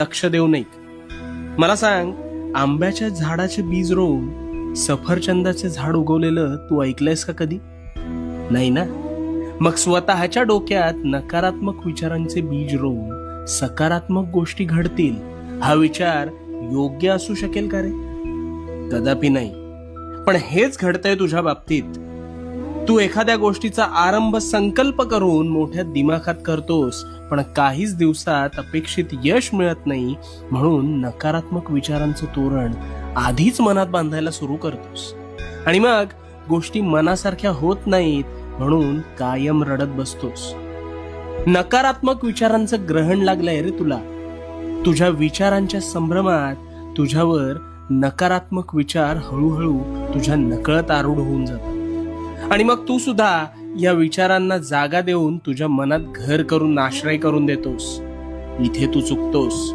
लक्ष देऊ नये. मला सांग, आंब्याच्या झाडाचे बीज रोवून सफरचंदाचे झाड उगवलेलं तू ऐकलंयस का कधी? नाही ना. मग स्वतःच्या डोक्यात नकारात्मक विचारांचे बीज रोवून सकारात्मक गोष्टी घडतील हा विचार योग्य असू शकेल का रे? कदापि नाही. पण हेच घडतंय तुझ्या बाबतीत. तू एखाद्या गोष्टीचा आरंभ संकल्प करून मोठ्या दिमाखात करतोस, पण काहीच दिवसात अपेक्षित यश मिळत नाही, म्हणून नकारात्मक विचारांचं तोरण आधीच मनात बांधायला सुरू करतोस. आणि मग गोष्टी मनासारख्या होत नाहीत म्हणून कायम रडत बसतोस. नकारात्मक विचारांचं ग्रहण लागलंय रे तुला. तुझ्या विचारांच्या संभ्रमात तुझ्यावर नकारात्मक विचार हळूहळू तुझ्या नकळत आरूढ होऊन जातात. आणि मग तू सुद्धा या विचारांना जागा देऊन तुझ्या मनात घर करून आश्रय करून देतोस. इथे तू चुकतोस.